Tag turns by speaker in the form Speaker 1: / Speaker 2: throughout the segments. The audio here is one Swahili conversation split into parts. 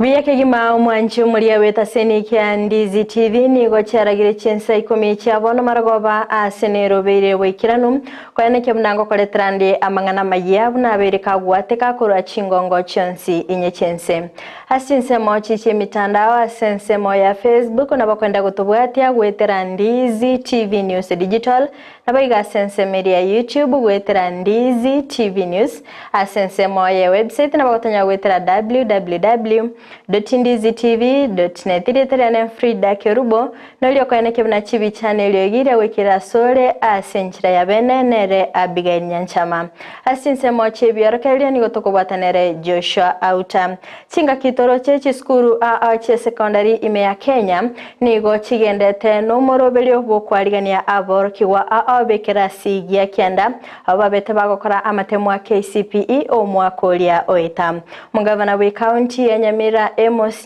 Speaker 1: Biyake gima umwanchi umulia weta seni kia Ndizi TV ni gocharagira Chinsa Ikomi chiabono maragoba asenero beire wekiranum kwa ene kemnango kole trande amangana mayabu na beire kagwate kakura chingongo chonsi inye Chinse asinse mochi chi mitandao asense mo ya Facebook na bakwenda gutubwatia gwetera Ndizi TV News Digital na baiga asense media YouTube gwetera Ndizi TV News asense mo ya website na bakotanya gwetera www.ndizitv.net iritirane Fridah Kerubo nolio kwene kebna chibi channel yogira wekira sore asenchira ya bene nere Abigail Nyanchama asinse moche biorokelia ni gotokobwatanere Joshua Auta chinga kitoro chechi skuru che secondary ime ya Kenya nigo chigendete no morobelio bokwarigania aborokiwa bekera sigia kianda ababete bagokora amatemo KCPE o mwakolia Auta mugavana we county ya Nyamira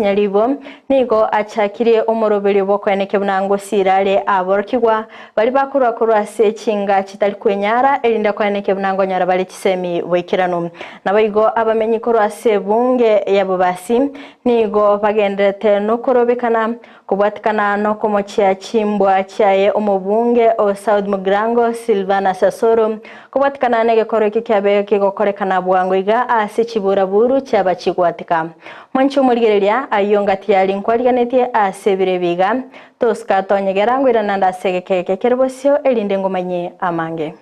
Speaker 1: Nyaribo nigo achakirie umurobeli bokweneke bunango sirale aborokigwa bali bakurwa sechinga kitali kwenyara elinda kweneke bunango nyara bali kisemi wekirano nabayigo abamenyi korwa sebunge yabo basi nigo bagendete no korobekana kubwatikana no komochia chimbwa chaye umubunge o South Mugrango Silvana Sasoro kubwatikana nege koreke kyabe kigokorekana bwango iga asechibura buru cyabachigwatika mwancho murigereria ayongati yali nkwaliganete asebire biga toska tonyegera ngwira nanda segekeke Kerubo elinde ngomanye amange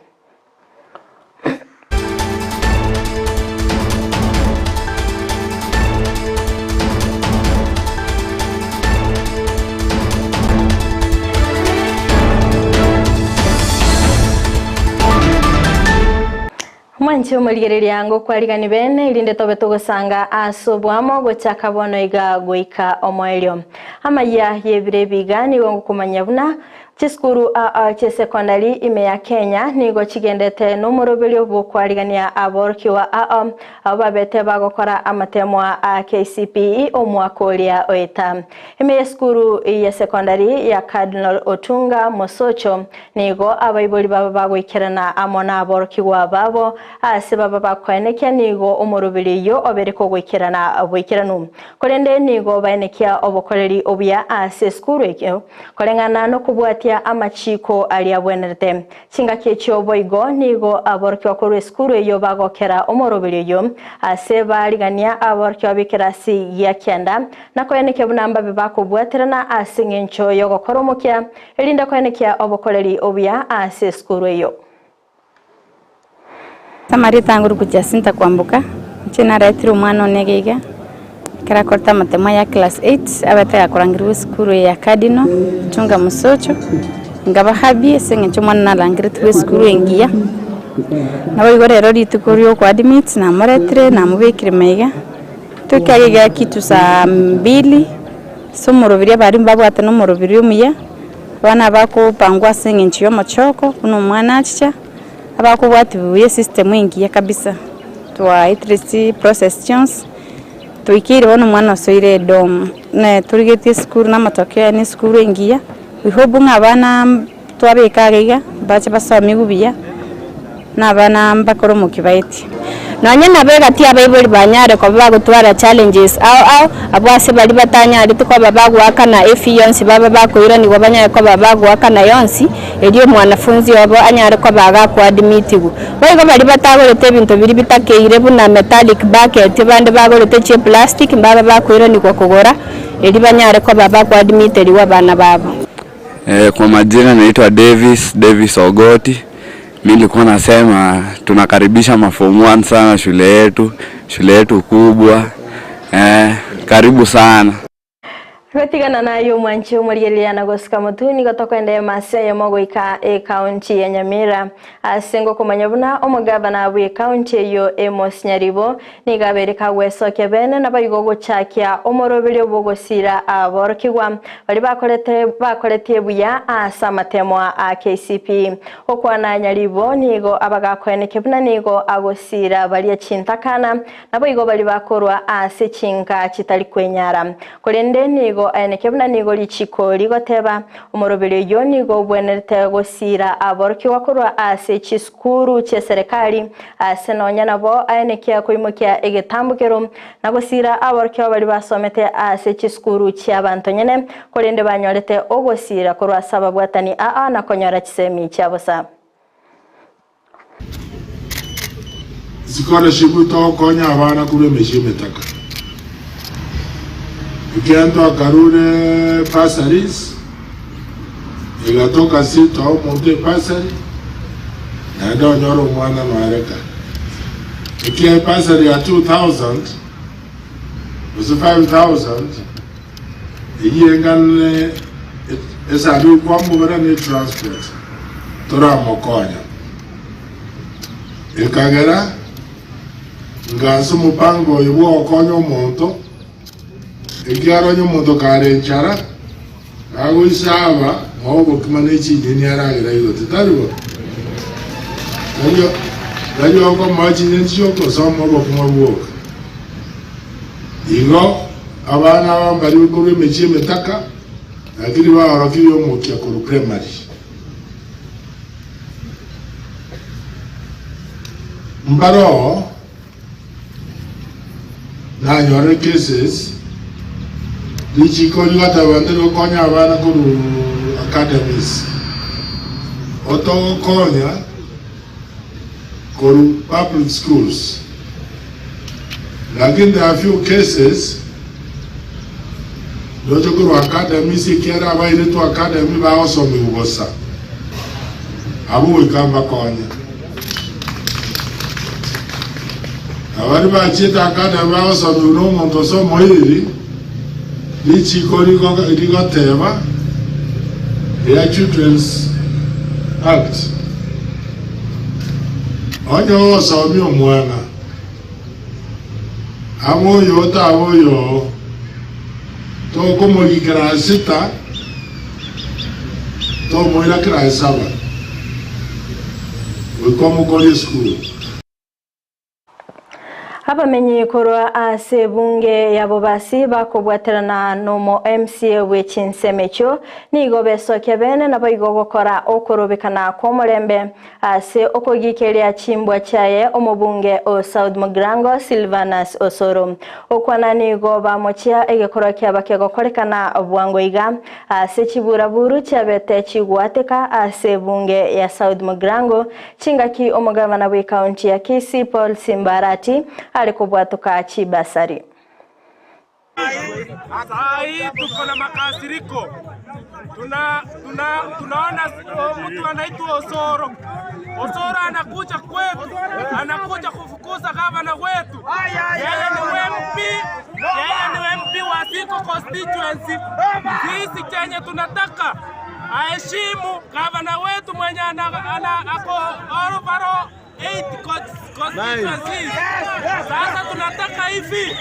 Speaker 1: Mwanchi umurigereria yango kwaligani bene ilinde tobe tugusanga asobwamo gochakabono iga goika omoelio Amayia yebire bigani wongo kumanyabuna chiskuru che secondary ime ya Kenya nigo chigendete no morobelio bokwaligania aborkiwa ababete bagokora amatemo KCPE omwakolia Auta ime skuru ya secondary ya Cardinal Otunga Mosocho nigo abayiboli baba bagoikerana amona aborkiwa babo asebaba bakwenekya nigo omorobelio obereko goikerana aboikeranu kolende nigo baenekia obokoleri obya ase skuru ekyo kolengana no kubwatia amachiko aliabwenerete chinga kecho boigo nigo aborkyo kuru skuru yo bagokera omorobelio aseba aligania aborkyo bikirasi ya kyanda nakoyeneke bunamba bebakobwaterana asingencho yo gokoromokia elinda koyenekya obokoleri obya ase skuru yo
Speaker 2: Samarita nguru kujasinta kwambuka chena retiro mwana onegeiga karakorta matemo ya class 8 abata yakorangirwe skuru ya Cardinal chunga Musocho ngaba habi sengecho mwana nalangirwe skuru engia nabo igorero ritukurio kwa admit na moretre na mubekire meiga tukagega kitu saa 2 somorobiria bari mbabwate no morobirio muya bana bako pangwa sengecho mochoko kuno mwana achicha abakubwatibuye system engia kabisa twa itrisi process chance tuikire bono mwana soire dom ne turigete skuru na matokeo ni skuru engia bihobu ngabana twabekagega bache basami gubiya nabana mbakoro mukibaiti nanye nabega ti abayiboli banyare ko bagutwara challenges au abwase bali batanyare tuko babagwaka na efficiency baba bakoira ni wabanyare ko babagwaka na yonsi eliyo mwanafunzi wabo anyare ko baga ku admitigu bego bali batagorete bintu biri bitakeire buna metallic bucket bande bagorete che plastic baba bakoira ni kokogora eli banyare ko baba ku admiteri wabana babo
Speaker 3: kwa majina naitwa Davis Ogoti. Mimi nilikuwa nasema tunakaribisha maform 1 sana shule yetu kubwa. Karibu sana.
Speaker 1: Rotigana nayo mwanchi umurigereria na gosika mutuni gotokwende mase ya mogoika county ya Nyamira asengo kumanyabuna omugabana bwe county yo Nyaribo nigabereka gwesoke bene nabayigogo chakia omorobelio bogosira aborokigwa bali bakorete buya asamatemo KCP okwana Nyaribo nigo abagakweneke buna nigo agosira bali chintakana nabayigo bali bakorwa asechinga kitali kwenyara kolende nigo nigo enekebna nigo lichiko ligoteba umurobere yo nigo bwenerete gosira aborki wakurwa ase chiskuru che serikali ase nonya nabo enekia kuimukia egetambukero na gosira aborki bali basomete ase chiskuru che abantu nyene kolende banyorete ogosira kurwa sababu atani na konyora chisemi chabosa
Speaker 4: scholarship to konya abana kule meshimetaka ikienda karure passaries igatoka sito au monte passary na ndio nyoro mwana mareka ikia passary ya 2000 was 5000 yengane esabu kwa mbora ni transport tora mokonya ikagera ngaso mupango iwo okonyo monto ikiaro nyo monto kare nchara ago isaba ngobo kimanechi ni aragira igote taribo Dayo ko machi nensio ko somo bo kumabo igo abana bambari ko mechi metaka akiri ba arakiri yo mokia ko primary mbaro na nyore cases dichi ko yata bandero konya abana ko academies oto konya ko public schools lakini there are few cases dojo ko academies ikera ba ile to academy ba osomi ugosa abu ikamba konya abari bachita akada baso no monto so moiri lichi kori ko tema ya Children's Act onyo so mi omwana amoyo ta amoyo to como ligrasita to moira krasaba we como college school
Speaker 1: abamenyi korwa ase bunge yabo basi bakobwaterana nomo MCA we Chinsa mecho nigo besoke bene nabo igogokora okorobekana komulembe ase okogikelia chimbwa chaye omubunge o South Mugrango Silvanus Osoro okwana nigo bamochia egekora kyabakegokorekana obwango iga ase chiburaburu chabete chigwateka ase bunge ya South Mugrango chingaki omugavana we county ya Kisii Paul Simbarati alikobwatuka chibasari.
Speaker 5: Sai tuko na makasiriko. Tunaona mtu anaitwa Osoro. Osoro anakuja kwetu, anakuja kufukuza gavana wetu. Yeye ni MP wa Siko constituency. Sisi Kenya tunataka aheshimu gavana wetu mwenye ako overall 8 constituencies. Sasa tunataka hivi,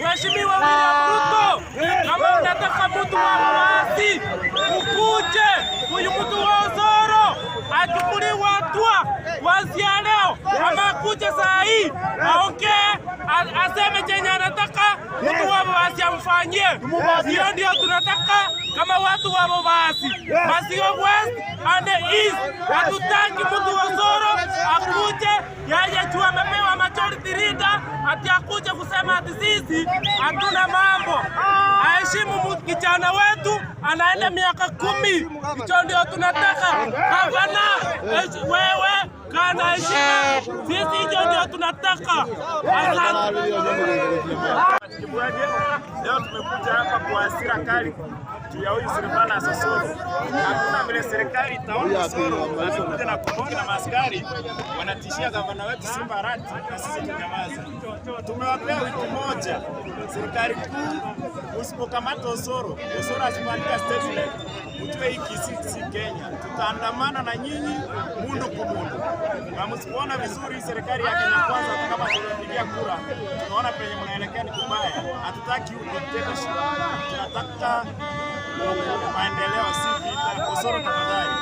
Speaker 5: Mheshimiwa William Ruto, kama unataka mtu wa waasi, ukuje huyu mtu wa Osoro achukuliwe hatua kuanzia leo, ama akuje saa hii aongee, aseme chenye anataka mtu wa waasi amfanyie. Hiyo ndio tunataka kama watu wa waasi. Masio West and East, hatutaki mtu wa Osoro akuje yeye tu amepewa majority leader ati akuje kusema ati sisi hatuna mambo. Aheshimu kijana wetu anaenda miaka 10. Hicho ndio tunataka. Hapana wewe kana heshima. Sisi hicho ndio tunataka. Asante. Leo tumekuja hapa kwa hasira kali ya huyu Silvanus Osoro. Hakuna vile serikali itaona Osoro anakuja na kuboki na maaskari wanatishia gavana wetu Simbarati na sisi tunyamaza. Tumewapea wiki moja serikali kuu, usipokamata Osoro asipandika statement, utue hii Kisii Kenya. Tutaandamana na nyinyi mundu kumundu. Na msipoona vizuri serikali ya Kenya Kwanza kama tunapigia kura, tunaona penye mnaelekea ni kubaya. Hatutaki dictatorship. Tunataka maendeleo, si vita. Osoro tafadhali.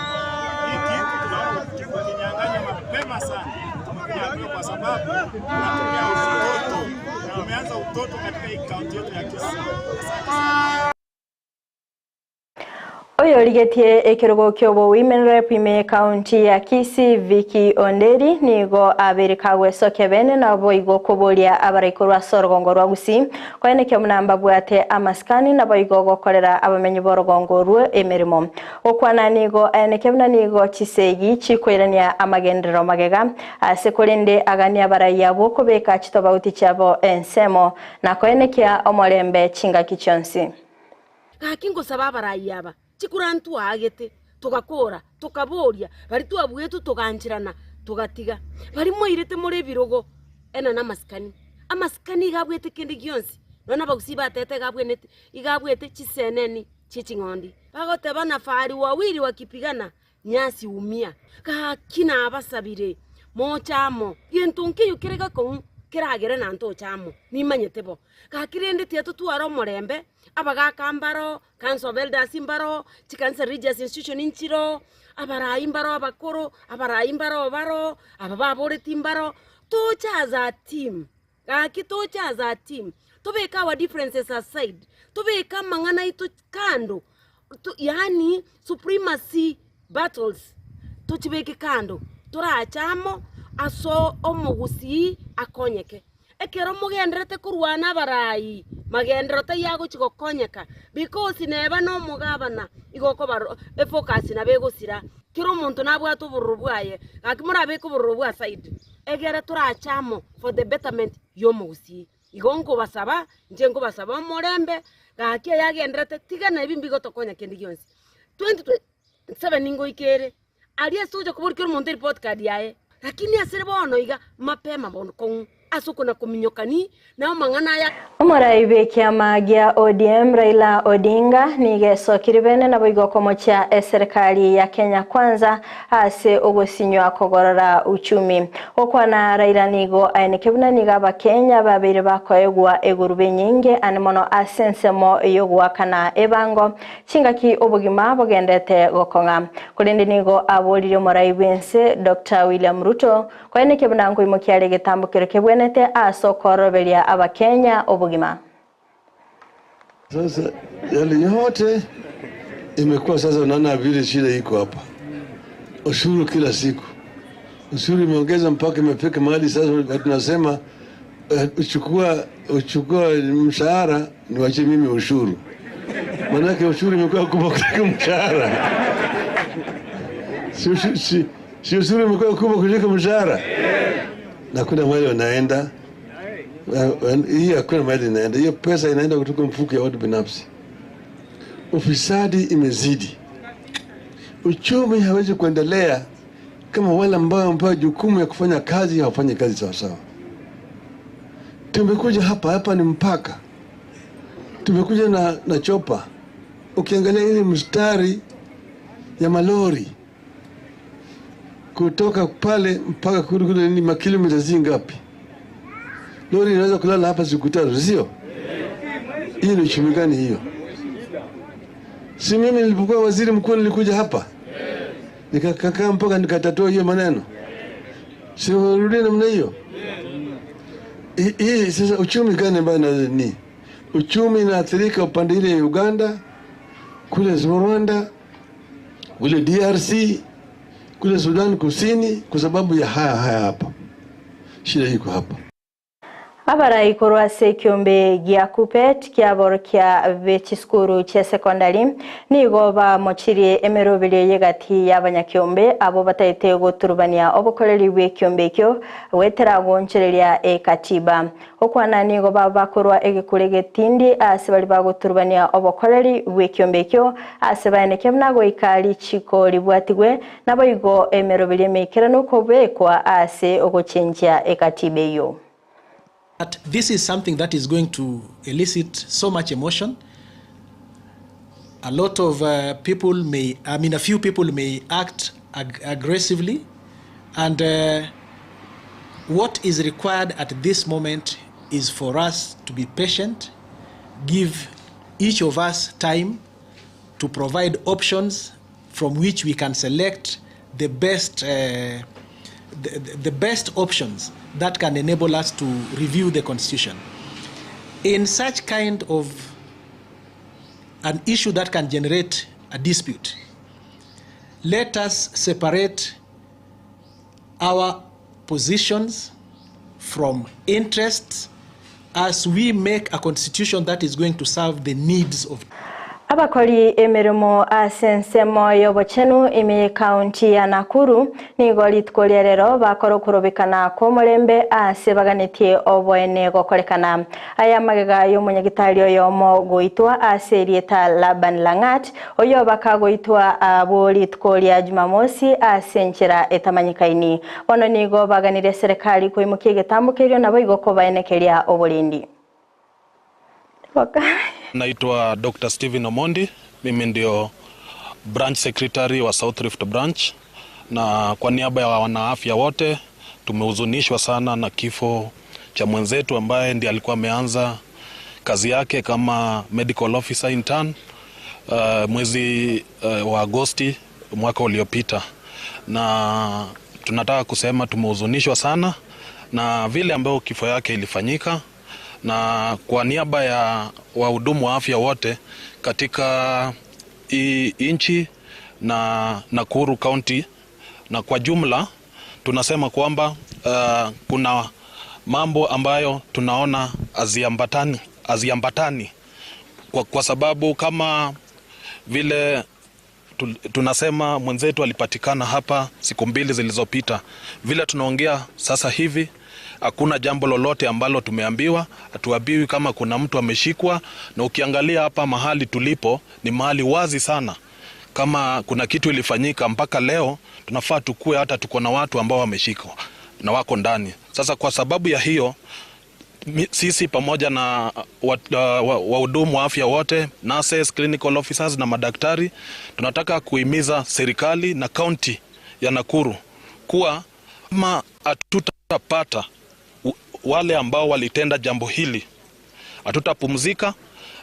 Speaker 5: Hii kitu tunaona kinyang'anya mapema sana. Tumekuja kwa sababu tunatumia utoto. Na umeanza utoto katika hii kaunti yetu ya Kisii.
Speaker 1: Oyo ligetie Kerubo kyobo women rep ime county ya Kisii Viki Onderi nigo abirikagwe sokebene na boigo kubolia abarikorwa sorgongo rwa Gusii kwene kyo munamba bwate amaskani na boigo gokorera abamenyi borogongo rwe emirimo okwana nigo enekebna nigo chisegi chikwirania amagendero magega asekolende agania baraya boko beka chitobauti chabo ensemo na kwene kya omolembe chinga kichonsi
Speaker 6: kakingo sababa rayaba chikurantu agete tugakora tukaboria bari tuabwetu tuganjirana tugatiga bari moirete muri birogo ena na amaskani gabwete kindi gyonsi nona bagusiba tete gabwete igabwete chiseneni chichingondi bagote bana fari wawili wakipigana nyasi umia kakina abasabire mochamo yentunke yukirega ko kiragere nanto chamo nimanyetebo kakirende tieto tuaro morembe abaga kambaro kanso belda simbaro chikansa religious institution inchiro abara imbaro abakoro abara imbaro baro abababore timbaro tochaza team kaki tochaza team tobeka wa differences aside tobeka mangana ito kando yani supremacy battles tochibeke kando torachamo aso omugusii akonyeke ekero mugendrete kurwana barayi magendro ta yago chigokonyeka because neba no mugabana igoko baro efocus na begosira kiro muntu nabwato burubwaye akimura beko burubwa side egere turachamo for the betterment yomugusii igongo basaba njengo basaba morembe gakia yagendrete tigana ibimbigo tokonya kendi gyonsi 2027 ningo ikere aliye soja kuburikiro muntu report card yae lakini asirebono iga mapema bono kon asukuna kuminyokani na mangana ya omoraibe kiama gia ODM Raila Odinga nige sokiribene na boigo komocha serikali ya Kenya kwanza ase ogosinywa kogorora uchumi okwana Raila nigo ainekebuna niga ba Kenya babiri bakoegwa egurube nyinge animono asensemo yogwa kana ebango chingaki obugima bogendete gokonga kulinde nigo abolire moraibense Dr. William Ruto kwainekebuna ngo imokiale getambukire kebwenete asokorobelia aba Kenya obugima.
Speaker 7: Sasa yale yote imekuwa sasa unaona vile shida iko hapa. Ushuru kila siku. Ushuru imeongeza mpaka imefika mahali sasa tunasema uchukua mshahara niwache mimi ushuru. Maana ushuru imekuwa kubwa kuliko mshahara. Si ushuru imekuwa kubwa kuliko mshahara. Na kuna mahali wanaenda hii hakuna mahali inaenda, hiyo pesa inaenda kutoka mfuko ya watu binafsi. Ufisadi imezidi, uchumi hawezi kuendelea kama wale ambao jukumu ya kufanya kazi hawafanyi kazi sawa sawa. Tumekuja hapa ni mpaka, tumekuja na chopa. Ukiangalia hili mstari ya malori kutoka pale mpaka kule ni makilomita zingapi? Lori inaweza kulala hapa siku 3, sio? Hiyo ni uchumi gani hiyo? Si mimi nilipokuwa waziri mkuu nilikuja hapa nikakaa mpaka nikatatua hiyo maneno. Si urudi namna hiyo? Hii sasa uchumi gani ambao ni? Uchumi inaathirika upande ile ya Uganda, kule Rwanda, kule DRC, kule Sudan Kusini kwa sababu ya haya hapa. Shida iko hapa.
Speaker 1: Abara ikorwa se kiombe gia kupet kia borkia vechiskuru che sekondari nigo ba mochirie emerobile yegati y'abanyakiombe abo bataite guturubania obukoreri bwe kiombe kyo wetera gonchereria ekatiba okwana nigo bakorwa egikurege tindi asibali baguturubania obukoreri bwe kiombe kyo asibane kemnago ikali chiko libwatigwe nabo igo emerobile mekerano kobekwa ase ogochenjia ekatibe yo.
Speaker 8: But this is something that is going to elicit so much emotion. A lot of a few people may act aggressively, and what is required at this moment is for us to be patient, give each of us time to provide options from which we can select the best options that can enable us to review the Constitution. In such kind of an issue that can generate a dispute. Let us separate our positions from interests as we make a constitution that is going to serve the needs of
Speaker 1: abakori emirimo asensemo yobochenu imi county ya Nakuru nigo litkolierero bakoro kurobekana ko mulembe asebaganitie obwene gokorekana aya magega y'umunyagitario yomo goitwa aserieta Laban Langat oyo bakagoitwa abolitkolia Jumamosi asenchera etamanyikaini bono nigo baganire serikali kuimukie getambukerio nabo igoko baenekeria obolindi.
Speaker 9: Naitwa Dr. Steven Omondi, mimi ndio branch secretary wa South Rift branch, na kwa niaba ya wanaafya wote tumehuzunishwa sana na kifo cha mwenzetu ambaye ndiye alikuwa ameanza kazi yake kama medical officer intern mwezi wa Agosti mwaka uliopita, na tunataka kusema tumehuzunishwa sana na vile ambao kifo yake ilifanyika. Na kwa niaba ya wahudumu wa afya wote katika inchi na Nakuru County na kwa jumla tunasema kwamba kuna mambo ambayo tunaona aziambatani kwa sababu kama vile tunasema mwenzetu alipatikana hapa siku 2 zilizopita, vile tunaongea sasa hivi hakuna jambo lolote ambalo tumeambiwa, hatuambiwi kama kuna mtu ameshikwa, na ukiangalia hapa mahali tulipo ni mahali wazi sana. Kama kuna kitu ilifanyika mpaka leo tunafaa tukue hata tuko na watu ambao wameshikwa na wako ndani. Sasa kwa sababu ya hiyo sisi pamoja na wahudumu wa afya wote, nurses, clinical officers na madaktari, tunataka kuhimiza serikali na county ya Nakuru kuwa kama hatutapata wale ambao walitenda jambo hili, hatutapumzika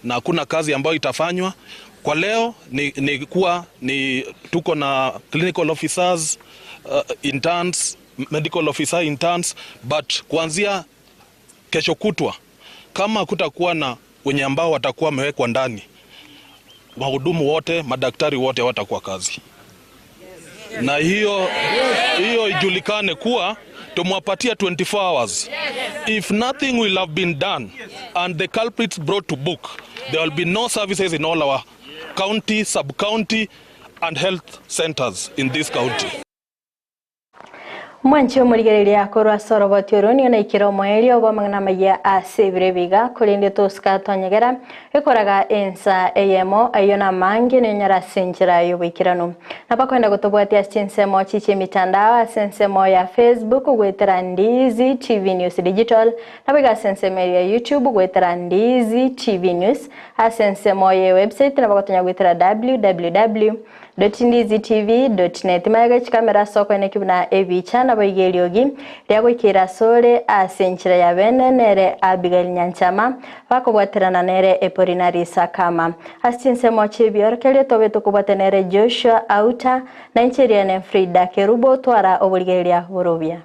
Speaker 9: na hakuna kazi ambayo itafanywa. Kwa leo ni tuko na clinical officers, interns, medical officer interns, but kuanzia kesho kutwa kama kutakuwa na wenye ambao watakuwa wamewekwa ndani, wahudumu wote, madaktari wote watakuwa kazi. Na hiyo ijulikane kuwa tumwapatia 24 hours. If nothing will have been done and the culprits brought to book, there will be no services in all our county, sub-county and health centers in this county.
Speaker 1: Mwancho murigereria korwa sorobotyoroni na ikiro moeli obo Amayia asebire biga kulinde toska tonyegera ekoraga ensa eyemo ayona mange nenyara senjira yobikirano nabakwenda gutobwatia Chinsa mochiche mitandao asensemo ya Facebook gwetera Ndizi TV News Digital nabiga asensemo ya YouTube gwetera Ndizi TV News asensemo ya website nabakotonya gwetera www.ndizitv.net maga chikamera soko enekibuna ebichana boigeliogi lyagwikira sole asenchira ya benenere Abigail Nyanchama bakobwaterana nere Eporinari Sakama Chinsa moche biorkele tobe tukubwatenere Joshua Auta na Fridah Kerubo twara obuligelia burubia.